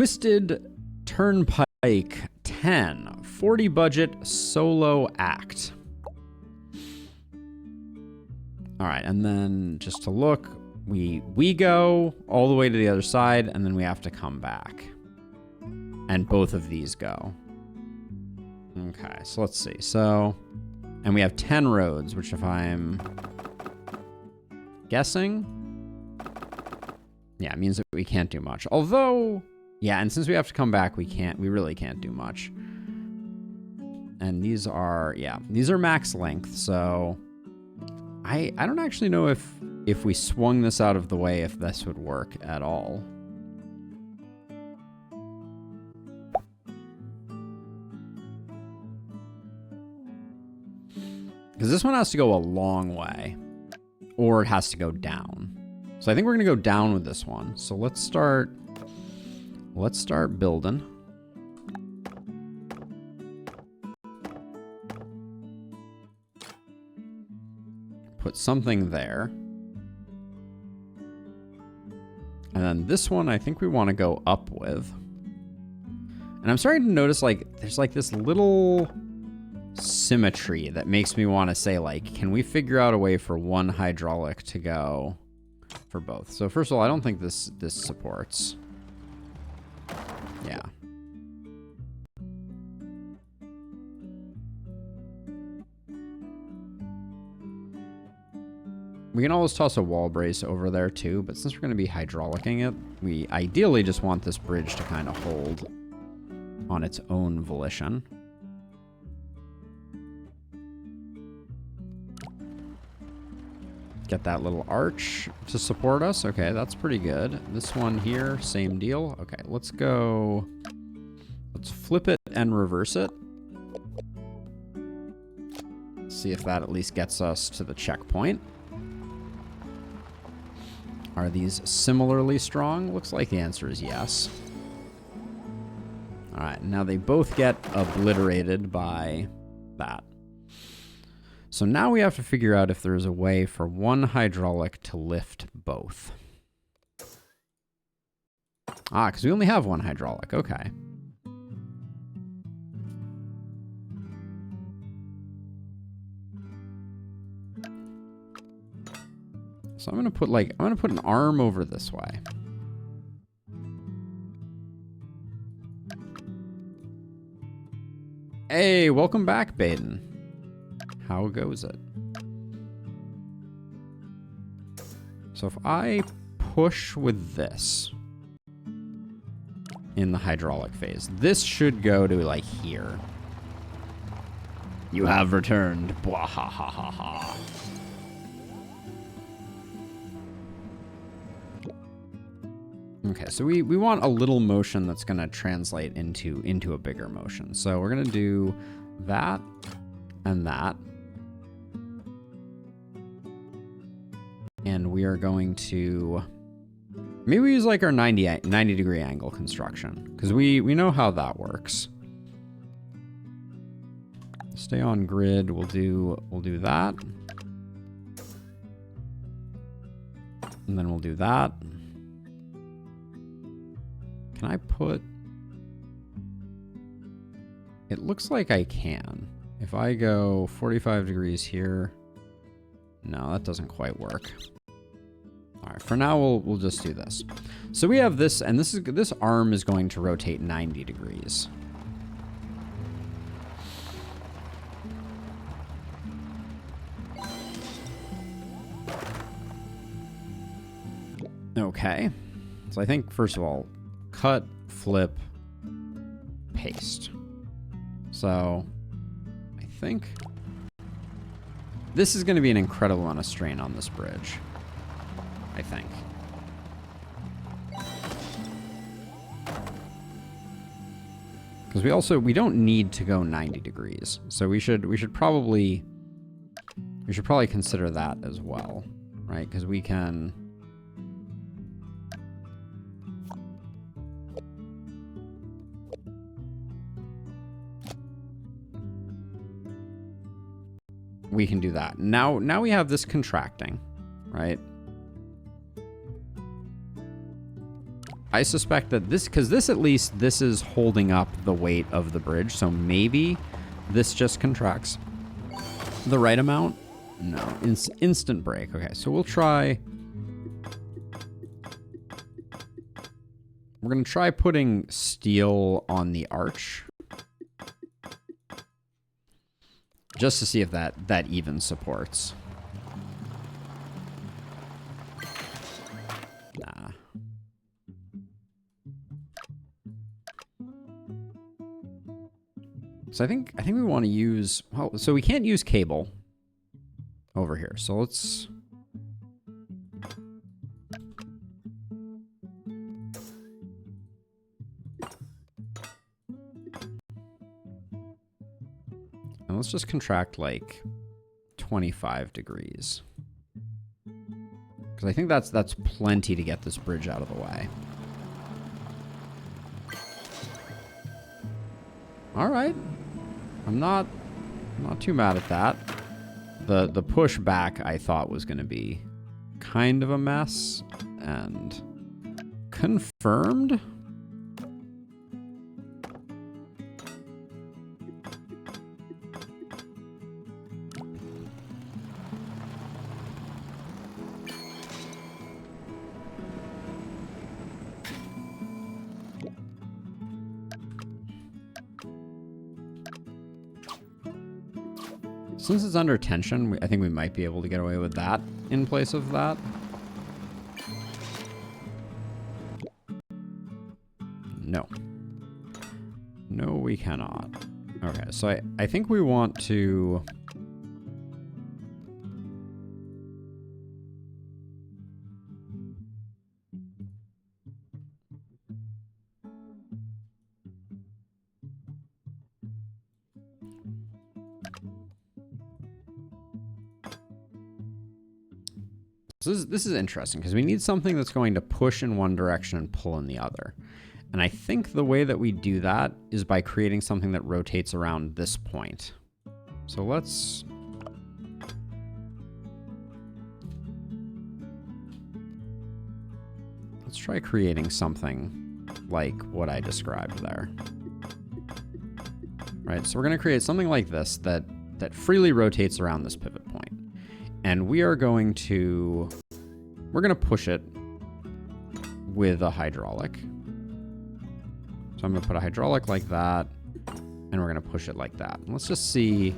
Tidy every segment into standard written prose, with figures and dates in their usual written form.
Twisted Turnpike 10. 40 budget solo act. All right, and then just to look, we go all the way to the other side, and then we have to come back. And both of these go. Okay, so let's see. So, and we have 10 roads, which if I'm guessing, yeah, it means that we can't do much. Although, yeah, and since we have to come back, we really can't do much. And these are, yeah, these are max length, so I don't actually know if we swung this out of the way, if this would work at all. Because this one has to go a long way, or it has to go down. So I think we're gonna go down with this one. So let's start building. Put something there. And then this one I think we want to go up with. And I'm starting to notice like there's like this little symmetry that makes me want to say, like, can we figure out a way for one hydraulic to go for both? So first of all, I don't think this supports. Yeah. We can always toss a wall brace over there too, but since we're going to be hydraulicing it, we ideally just want this bridge to kind of hold on its own volition. Get that little arch to support us. Okay, that's pretty good. This one here, same deal. Okay, let's go. Let's flip it and reverse it. See if that at least gets us to the checkpoint. Are these similarly strong? Looks like the answer is yes. All right, now they both get obliterated by that. So now we have to figure out if there's a way for one hydraulic to lift both. Ah, because we only have one hydraulic. Okay. So I'm gonna put an arm over this way. Hey, welcome back, Baden. How goes it? So if I push with this in the hydraulic phase, this should go to like here. You have returned. Blah, ha, ha, ha, ha. Okay, so we want a little motion that's going to translate into a bigger motion. So we're going to do that and that. And we are going to maybe use like our 90 degree angle construction, because we know how that works. Stay on grid. We'll do that. And then we'll do that. Can I put... It looks like I can. If I go 45 degrees here... No, that doesn't quite work. All right, for now, we'll just do this. So we have this, and this arm is going to rotate 90 degrees. Okay. So I think, first of all, cut, flip, paste. So I think this is going to be an incredible amount of strain on this bridge. I think. Because we don't need to go 90 degrees. So we should probably consider that as well, right? Because we can... We can do that. Now we have this contracting, right? I suspect that this, because this at least, this is holding up the weight of the bridge, so maybe this just contracts the right amount. No, instant break. Okay, so we'll try. We're going to try putting steel on the arch. Just to see if that even supports. Nah. So I think we want to use, well, so we can't use cable over here. So let's just contract like 25 degrees. Because I think that's plenty to get this bridge out of the way. All right. I'm not too mad at that. The push back I thought was going to be kind of a mess, and confirmed. Since it's under tension, I think we might be able to get away with that in place of that. No. No, we cannot. Okay, so I think we want to... So this is interesting because we need something that's going to push in one direction and pull in the other. And I think the way that we do that is by creating something that rotates around this point. So let's try creating something like what I described there. Right, so we're going to create something like this that freely rotates around this pivot point. And we're going to push it with a hydraulic. So I'm going to put a hydraulic like that, and we're going to push it like that. And let's just see.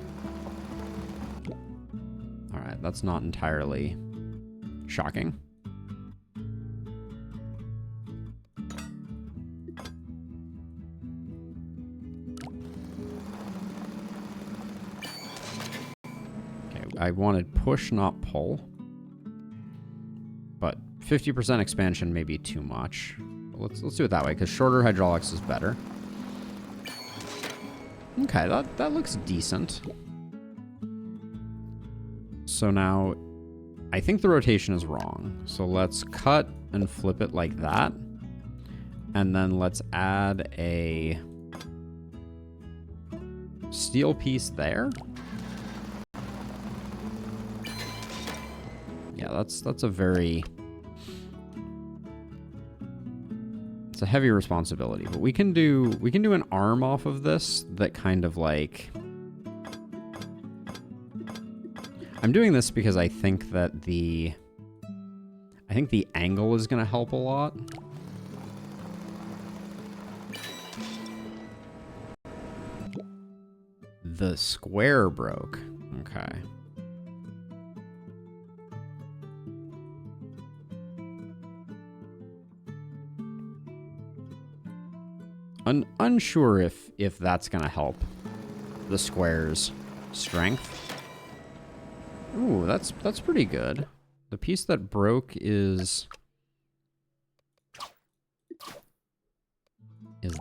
All right, that's not entirely shocking. I wanted push, not pull. But 50% expansion may be too much. Let's do it that way, because shorter hydraulics is better. Okay, that looks decent. So now, I think the rotation is wrong. So let's cut and flip it like that. And then let's add a steel piece there. Yeah, that's a very... It's a heavy responsibility, but we can do an arm off of this that kind of like... I'm doing this because I think that the angle is going to help a lot. The square broke. Okay. Unsure if that's going to help the square's strength. Ooh, that's pretty good. The piece that broke is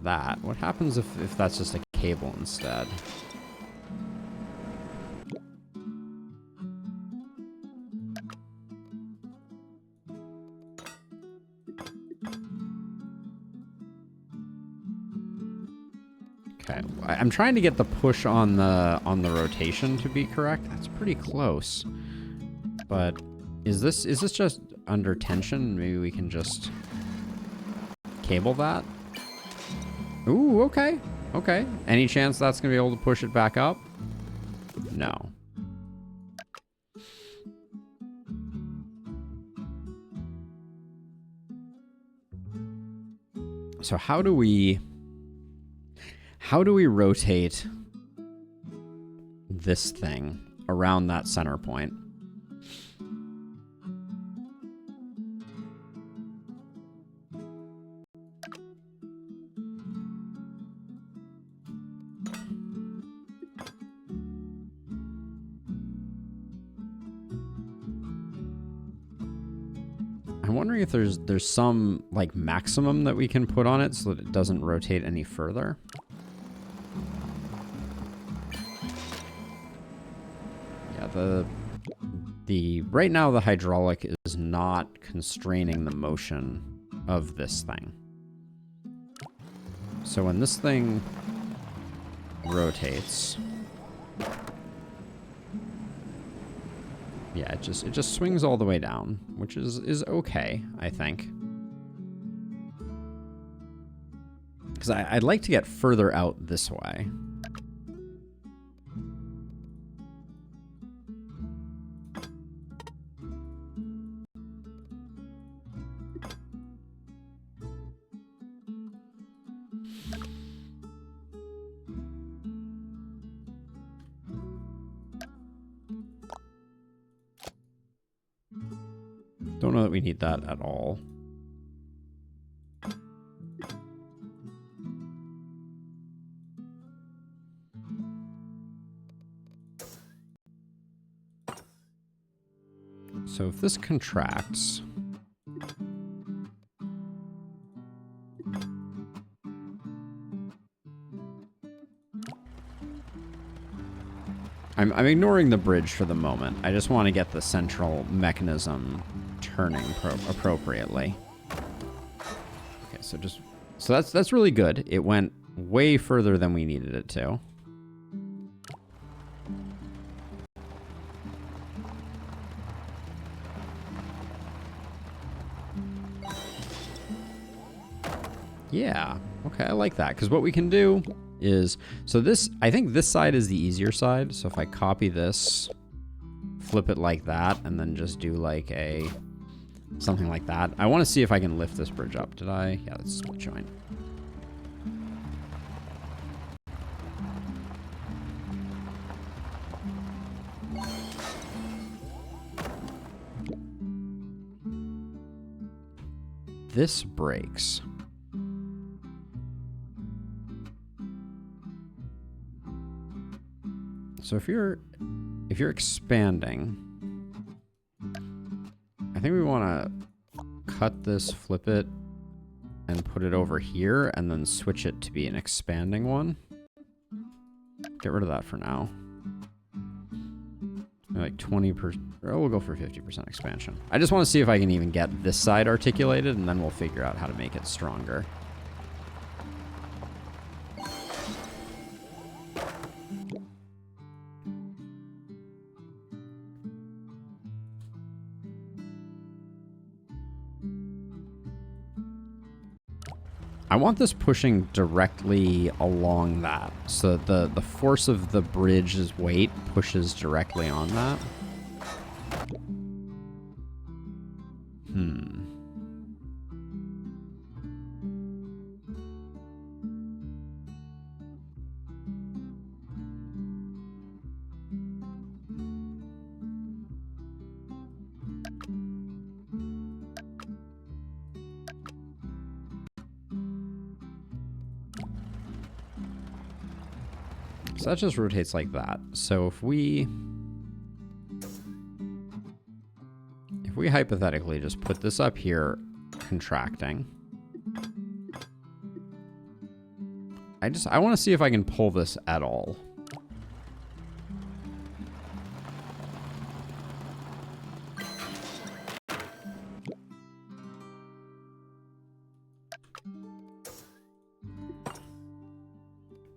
that. What happens if that's just a cable instead? Okay, I'm trying to get the push on the rotation to be correct. That's pretty close. But is this just under tension? Maybe we can just cable that. Ooh, okay. Okay. Any chance that's going to be able to push it back up? No. So how do we rotate this thing around that center point? I'm wondering if there's some like maximum that we can put on it so that it doesn't rotate any further. Yeah, the right now the hydraulic is not constraining the motion of this thing. So when this thing rotates, yeah, it just swings all the way down, which is okay, I think. Because I'd like to get further out this way. Don't know that we need that at all. So if this contracts, I'm ignoring the bridge for the moment. I just want to get the central mechanism turning appropriately. Okay, so that's really good. It went way further than we needed it to. Yeah, okay, I like that. Because what we can do is, so this, I think this side is the easier side. So if I copy this, flip it like that, and then just do like something like that. I want to see if I can lift this bridge up. Did I? Yeah, that's split joint. This breaks. So if you're expanding, I think we want to cut this, flip it, and put it over here, and then switch it to be an expanding one. Get rid of that for now. Like 20%, or we'll go for 50% expansion. I just want to see if I can even get this side articulated, and then we'll figure out how to make it stronger. I want this pushing directly along that, so the force of the bridge's weight pushes directly on that. So that just rotates like that. So if we hypothetically just put this up here, contracting, I want to see if I can pull this at all.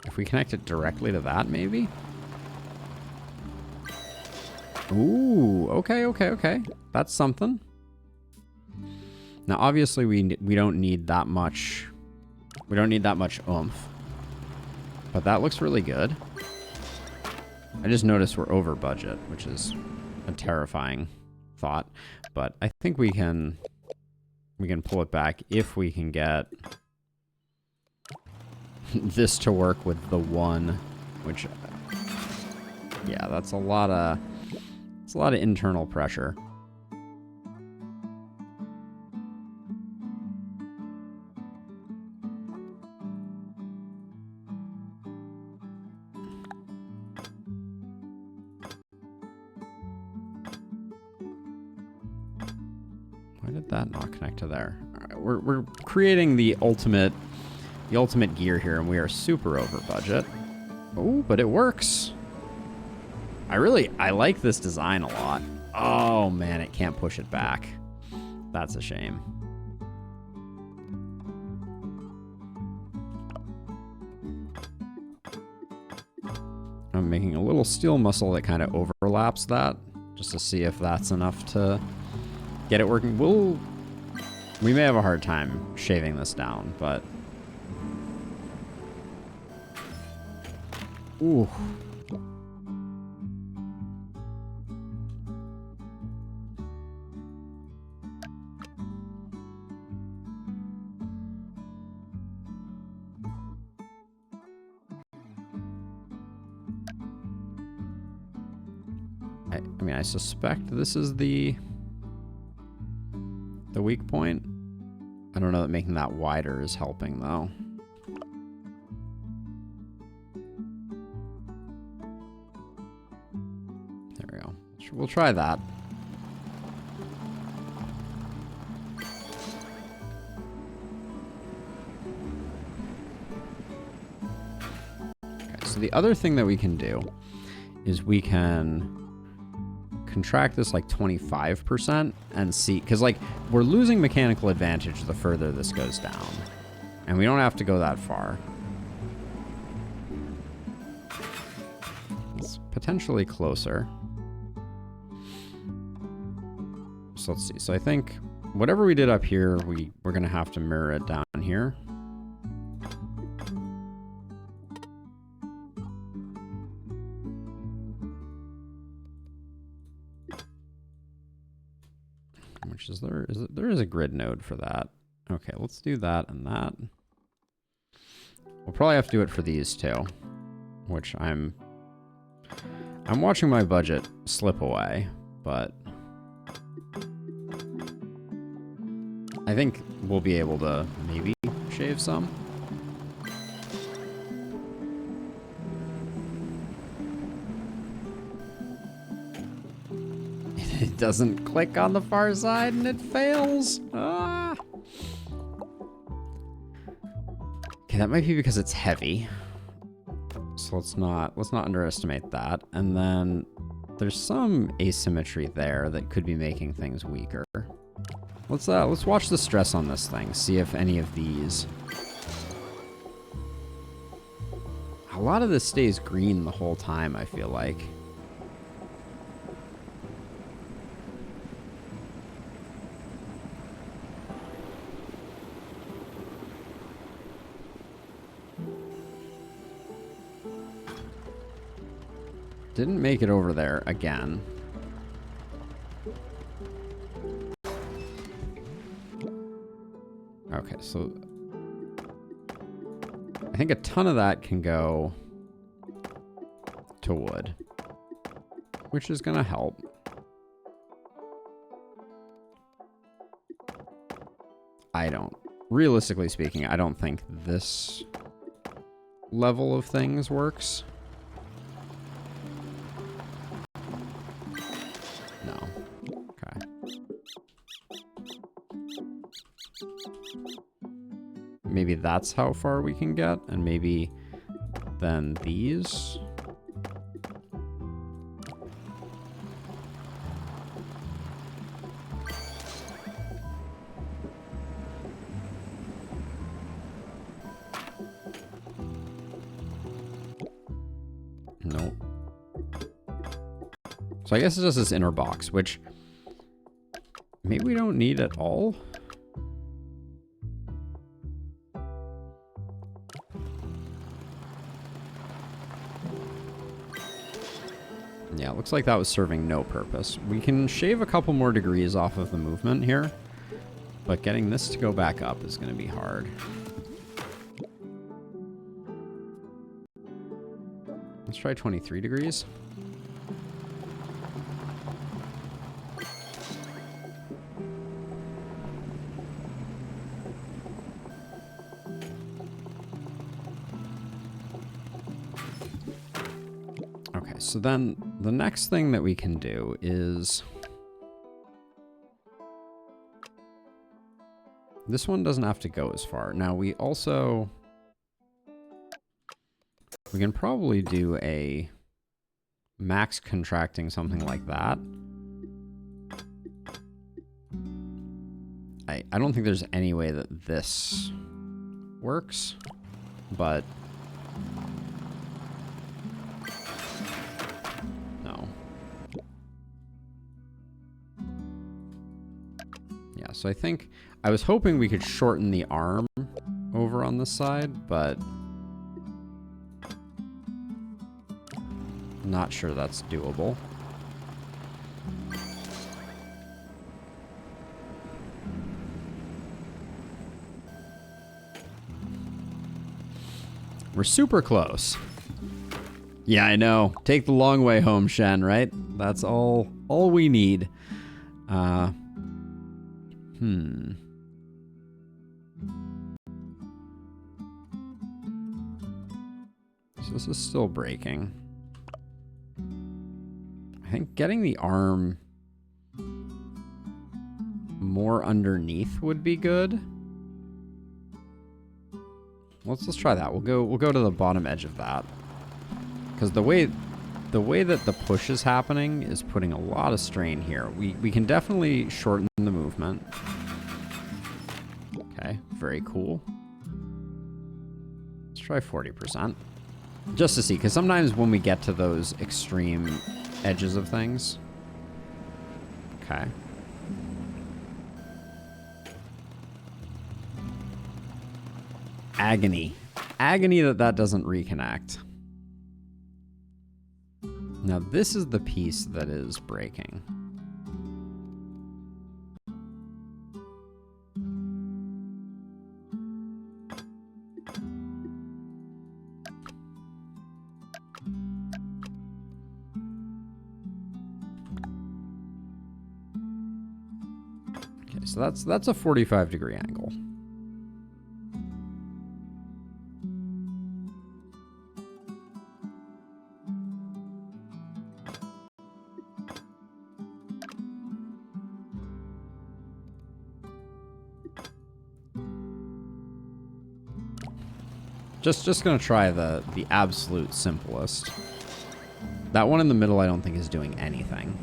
If we connect it directly to that, maybe? Ooh, okay. That's something. Now, obviously, we don't need that much. We don't need that much oomph. But that looks really good. I just noticed we're over budget, which is a terrifying thought. But I think we can pull it back if we can get this to work with the one, which, yeah, that's a lot of internal pressure. Why did that not connect to there? All right, we're creating the ultimate gear here, and we are super over budget. Oh, but it works. I like this design a lot. Oh man, it can't push it back. That's a shame. I'm making a little steel muscle that kind of overlaps that, just to see if that's enough to get it working. We may have a hard time shaving this down, but ooh. I mean, I suspect this is the weak point. I don't know that making that wider is helping, though. There we go. We'll try that. Okay, so the other thing that we can do is we can contract this like 25% and see, because like we're losing mechanical advantage the further this goes down, and we don't have to go that far. It's potentially closer. So let's see. So I think whatever we did up here, we're gonna have to mirror it down here. Which is there is a grid node for that. Okay, let's do that and that. We'll probably have to do it for these two, which I'm watching my budget slip away, but I think we'll be able to maybe shave some. It doesn't click on the far side and it fails. Ah. Okay, that might be because it's heavy. So let's not underestimate that. And then there's some asymmetry there that could be making things weaker. Let's watch the stress on this thing, see if any of these. A lot of this stays green the whole time, I feel like. Didn't make it over there again. Okay, so I think a ton of that can go to wood, which is going to help. Realistically speaking, I don't think this level of things works. No. Okay. Maybe that's how far we can get, and maybe then these. Nope. So I guess it's just this inner box, which maybe we don't need at all. Yeah, it looks like that was serving no purpose. We can shave a couple more degrees off of the movement here, but getting this to go back up is going to be hard. Let's try 23 degrees. Okay, so then the next thing that we can do is... This one doesn't have to go as far. Now we also... We can probably do a max contracting, something like that. I don't think there's any way that this works, but no. Yeah, so I think I was hoping we could shorten the arm over on this side, but not sure that's doable. We're super close. Yeah, I know. Take the long way home, Shen, right? That's all we need. So this is still breaking. I think getting the arm more underneath would be good. Let's try that. We'll go to the bottom edge of that. Because the way that the push is happening is putting a lot of strain here. We can definitely shorten the movement. Okay, very cool. Let's try 40%. Just to see, because sometimes when we get to those extreme edges of things. Okay. Agony. Agony that doesn't reconnect. Now this is the piece that is breaking. Okay, so that's a 45-degree angle. Just gonna try the absolute simplest. That one in the middle I don't think is doing anything.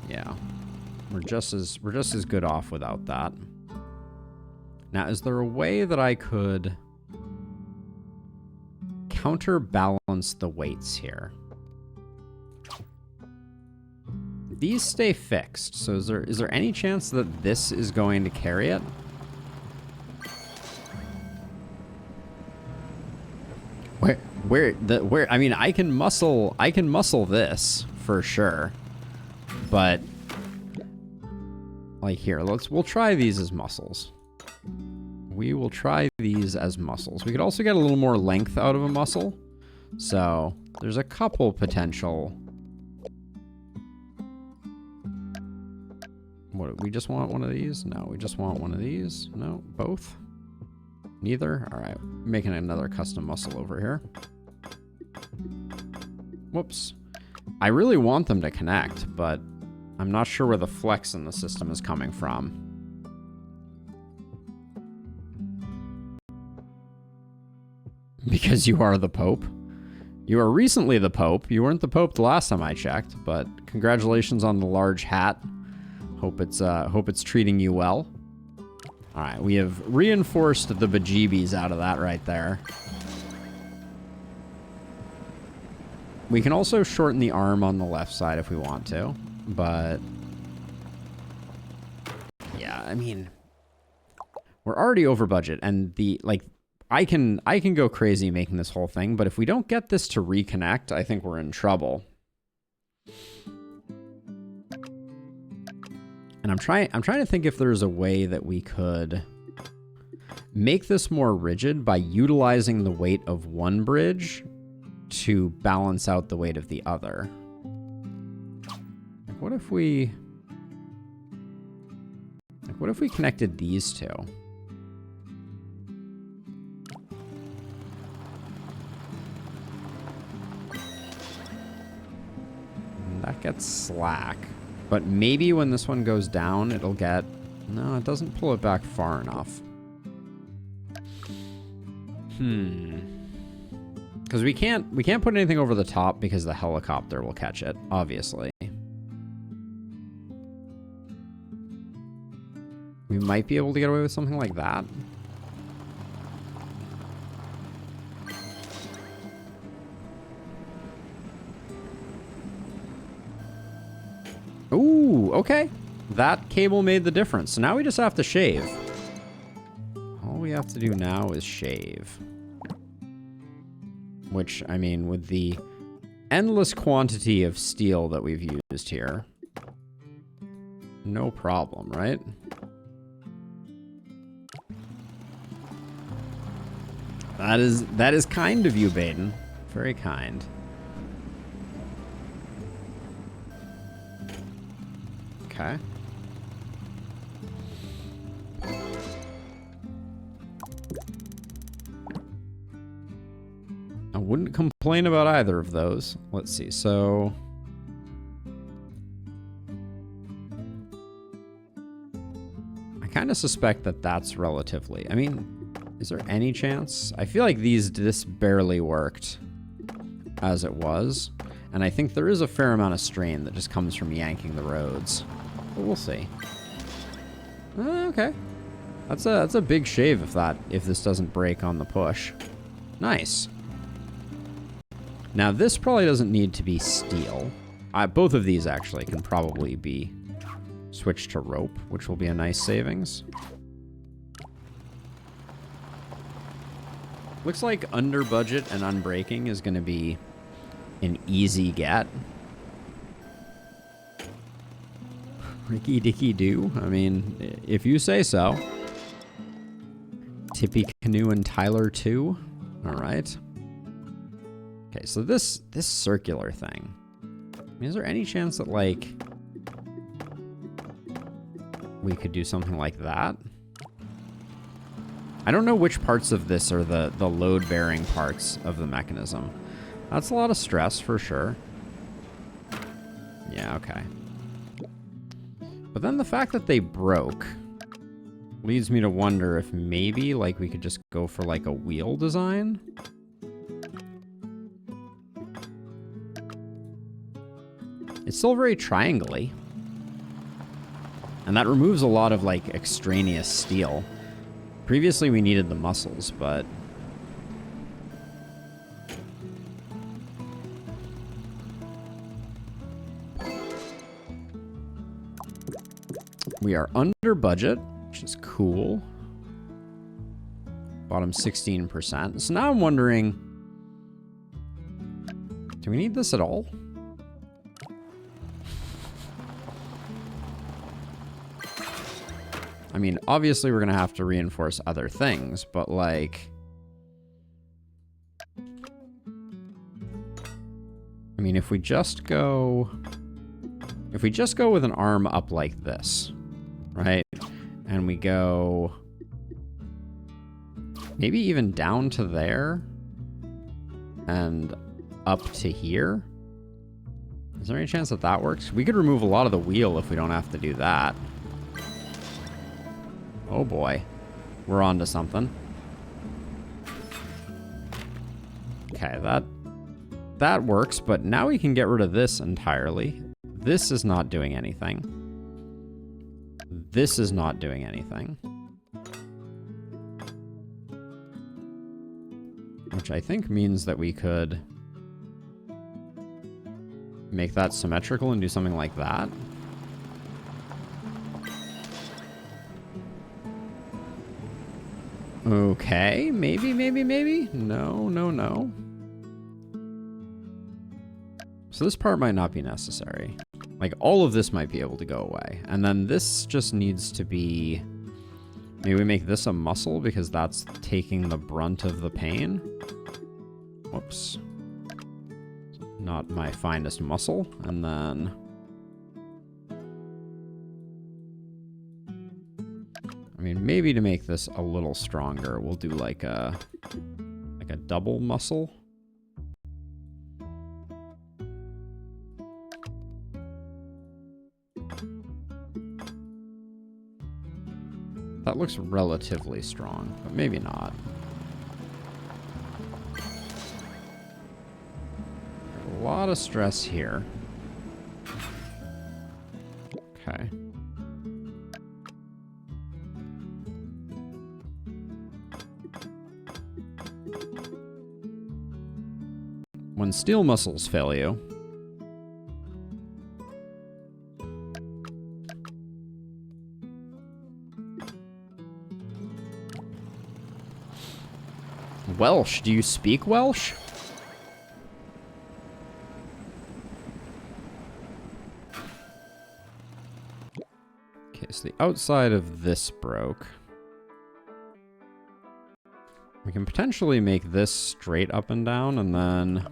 Yeah. We're just as good off without that. Now, is there a way that I could counterbalance the weights here? These stay fixed, so is there any chance that this is going to carry it? Where I mean, I can muscle this for sure, but like here, we'll try these as muscles. We will try these as muscles. We could also get a little more length out of a muscle, so there's a couple potential. What, we just want one of these? No, we just want one of these. No, both. Neither? All right, making another custom muscle over here. Whoops. I really want them to connect, but I'm not sure where the flex in the system is coming from. Because you are the Pope. You are recently the Pope. You weren't the Pope the last time I checked, but congratulations on the large hat. Hope it's treating you well. All right, we have reinforced the bejeebies out of that right there. We can also shorten the arm on the left side if we want to, but yeah, I mean, we're already over budget, and I can go crazy making this whole thing, but if we don't get this to reconnect, I think we're in trouble. And I'm trying to think if there's a way that we could make this more rigid by utilizing the weight of one bridge to balance out the weight of the other. Like, what if we connected these two? That gets slack. But maybe when this one goes down, it'll get... No, it doesn't pull it back far enough. Because we can't put anything over the top because the helicopter will catch it, obviously. We might be able to get away with something like that. Ooh, okay. That cable made the difference. So now we just have to shave. All we have to do now is shave. Which, I mean, with the endless quantity of steel that we've used here, no problem, right? That is kind of you, Baden. Very kind. Okay. I wouldn't complain about either of those. Let's see. So I kind of suspect that that's relatively... I mean, is there any chance? I feel like this barely worked as it was. And I think there is a fair amount of strain that just comes from yanking the roads. But we'll see. Okay. That's a big shave if this doesn't break on the push. Nice. Now this probably doesn't need to be steel. Both of these actually can probably be switched to rope, which will be a nice savings. Looks like under budget and unbreaking is going to be an easy get. Ricky Dicky Doo. I mean, if you say so. Tippy Canoe and Tyler 2. All right. Okay, so this circular thing. I mean, is there any chance that, like, we could do something like that? I don't know which parts of this are the load-bearing parts of the mechanism. That's a lot of stress, for sure. Yeah, okay. But then the fact that they broke leads me to wonder if maybe, like, we could just go for, like, a wheel design? It's still very triangle-y. And that removes a lot of, like, extraneous steel. Previously, we needed the muscles, but... we are under budget, which is cool. Bottom 16%. So now I'm wondering... do we need this at all? I mean, obviously we're going to have to reinforce other things, but like... I mean, if we just go with an arm up like this, right? And we go maybe even down to there and up to here. Is there any chance that that works? We could remove a lot of the wheel if we don't have to do that. Oh boy, we're on to something. Okay, that works, but now we can get rid of this entirely. This is not doing anything. This is not doing anything. Which I think means that we could make that symmetrical and do something like that. Okay, maybe. No, no, no. So this part might not be necessary. Like, all of this might be able to go away. And then this just needs to be... Maybe we make this a muscle because that's taking the brunt of the pain. Whoops. Not my finest muscle. And then... I mean, maybe to make this a little stronger, we'll do like a double muscle. That looks relatively strong, but maybe not. A lot of stress here. Okay. When steel muscles fail you, Welsh, do you speak Welsh? Okay, so the outside of this broke. We can potentially make this straight up and down, and then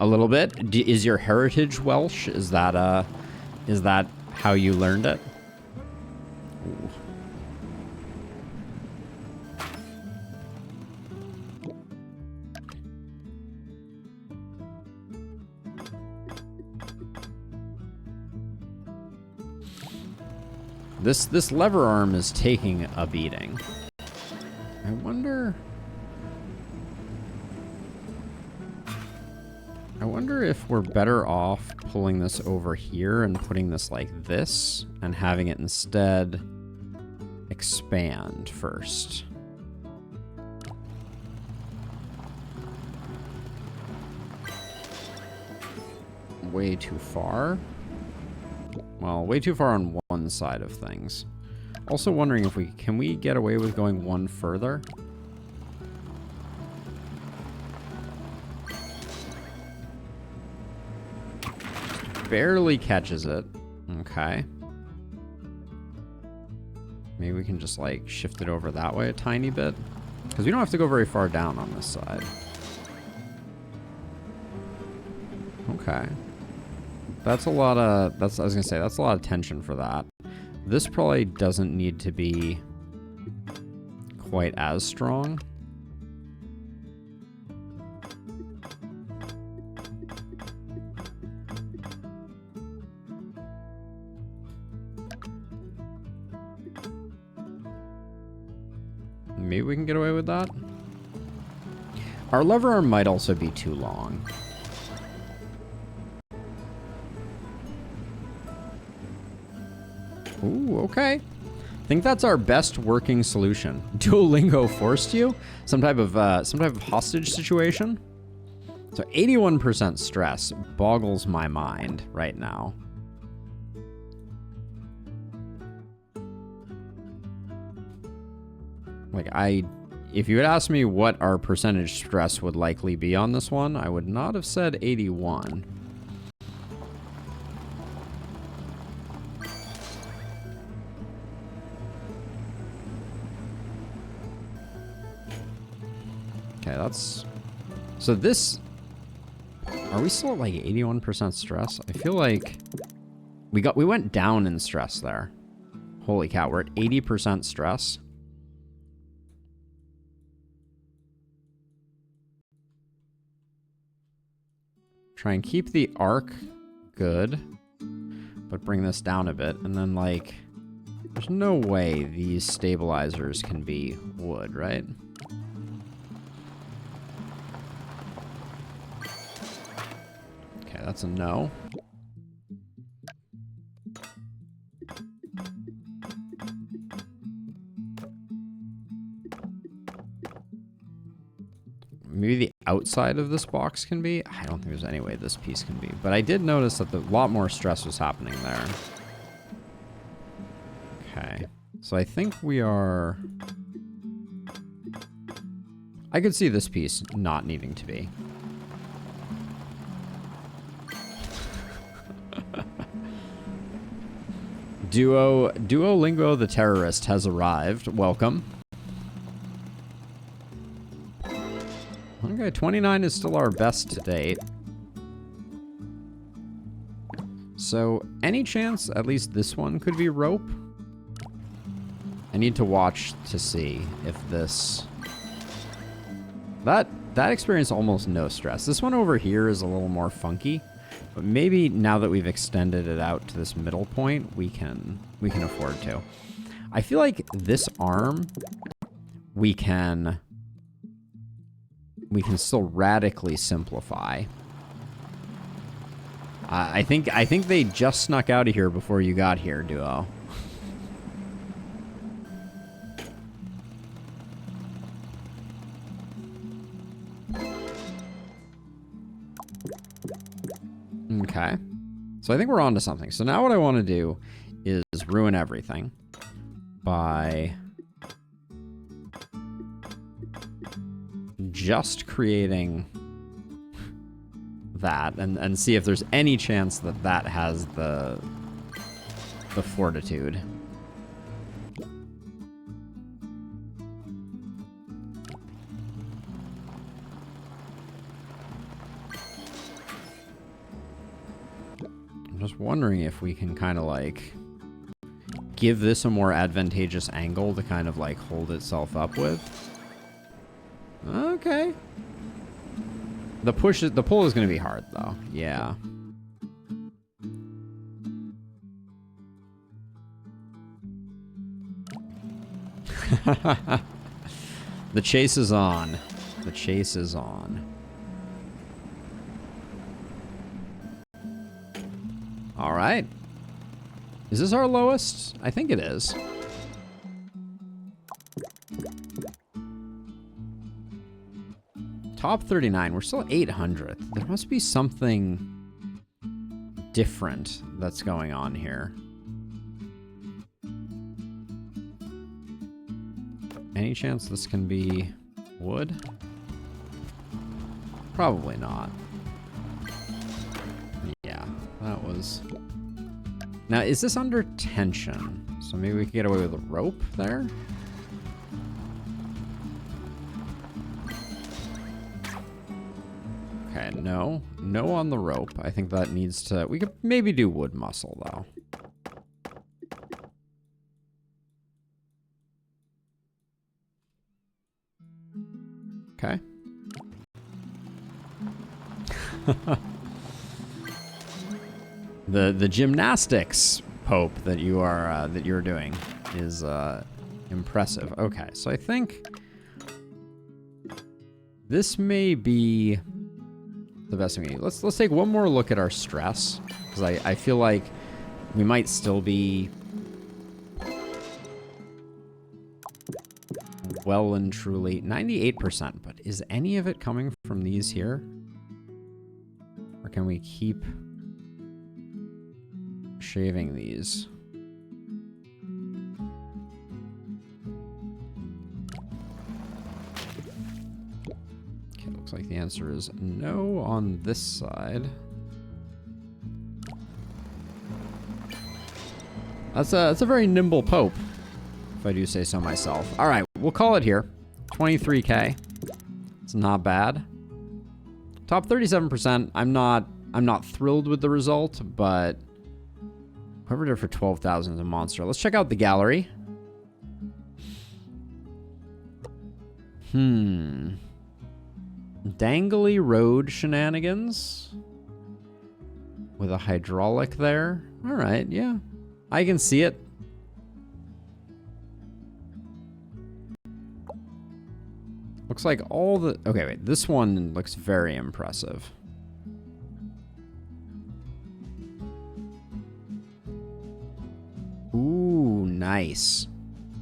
a little bit. Is your heritage Welsh? Is that how you learned it? Ooh. This lever arm is taking a beating. I wonder if we're better off pulling this over here and putting this like this and having it instead expand first. Way too far. Well, way too far on one side of things. Also wondering if can we get away with going one further? Barely catches it. Okay. Maybe we can just like shift it over that way a tiny bit. Because we don't have to go very far down on this side. Okay. That's a lot of, I was gonna say, that's a lot of tension for that. This probably doesn't need to be quite as strong. Maybe we can get away with that. Our lever arm might also be too long. Ooh, okay. I think that's our best working solution. Duolingo forced you? Some type of hostage situation? So 81% stress boggles my mind right now. Like, if you had asked me what our percentage stress would likely be on this one, I would not have said 81. Okay, that's... So this... Are we still at like 81% stress? I feel like we went down in stress there. Holy cow, we're at 80% stress. Try and keep the arc good, but bring this down a bit. And then, like, there's no way these stabilizers can be wood, right? Okay, that's a no. Maybe the outside of this box can be? I don't think there's any way this piece can be. But I did notice that a lot more stress was happening there. Okay. So I think we are... I could see this piece not needing to be. Duolingo the terrorist has arrived. Welcome. Okay, 29 is still our best to date. So, any chance at least this one could be rope? I need to watch to see if this... That experienced almost no stress. This one over here is a little more funky. But maybe now that we've extended it out to this middle point, we can afford to. I feel like this arm, we can still radically simplify. I think they just snuck out of here before you got here, Duo. Okay. So I think we're on to something. So now what I want to do is ruin everything by just creating that and see if there's any chance that that has the fortitude. I'm just wondering if we can kind of like give this a more advantageous angle to kind of like hold itself up with. Okay. The pull is going to be hard though. Yeah. The chase is on. The chase is on. All right. Is this our lowest? I think it is. Top 39. We're still 800th. There must be something different that's going on here. Any chance this can be wood? Probably not. Yeah, that was... Now, is this under tension? So maybe we could get away with a rope there? Okay, no. No on the rope. I think that needs to... We could maybe do wood muscle, though. Okay. The gymnastics, Pope, that you're doing is impressive. Okay, so I think this may be the best thing we need. Let's take one more look at our stress, because I feel like we might still be well and truly 98%, but is any of it coming from these here? Or can we keep shaving these? Okay, looks like the answer is no on this side. That's a very nimble Pope, if I do say so myself. All right, we'll call it here. 23K. It's not bad. Top 37%. I'm not thrilled with the result, but whoever did it for 12,000 is a monster. Let's check out the gallery. Dangly road shenanigans with a hydraulic there. All right, yeah. I can see it. Looks like all the... Okay, wait. This one looks very impressive. Ooh, nice.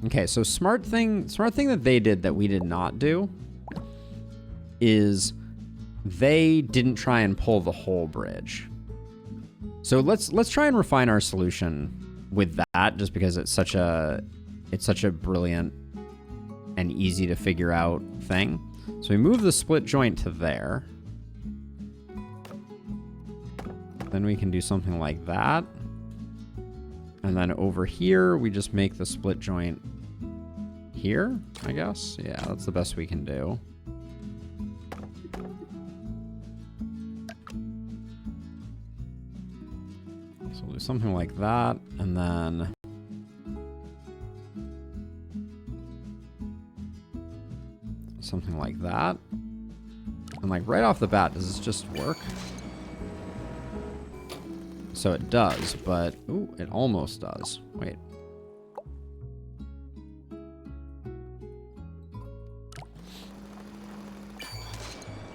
Okay, so smart thing that they did that we did not do is they didn't try and pull the whole bridge. So let's try and refine our solution with that, just because it's such a it's such a brilliant and easy to figure out thing. So we move the split joint to there. Then we can do something like that. And then over here, we just make the split joint here, I guess. Yeah, that's the best we can do. So we'll do something like that, and then something like that. And like right off the bat, does this just work? So it does, but ooh, it almost does. Wait.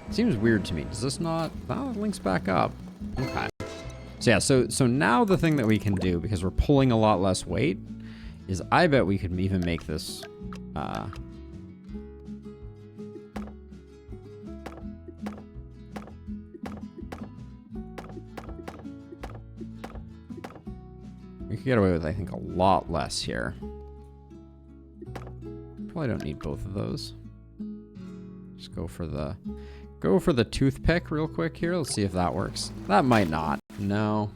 It seems weird to me. Does this not? Oh, it links back up. Okay. So yeah, so now the thing that we can do, because we're pulling a lot less weight, is I bet we could even make this we could get away with, I think, a lot less here. Probably don't need both of those. Just go for the toothpick real quick here. Let's see if that works. That might not. No.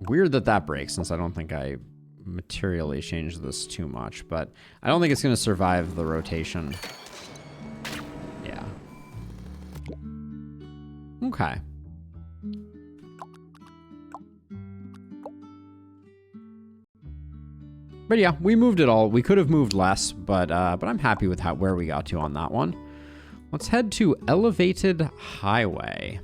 Weird that breaks, since I don't think I materially changed this too much, but I don't think it's going to survive the rotation. Yeah. Okay. But yeah, we moved it all. We could have moved less, but I'm happy with where we got to on that one. Let's head to Elevated Highway.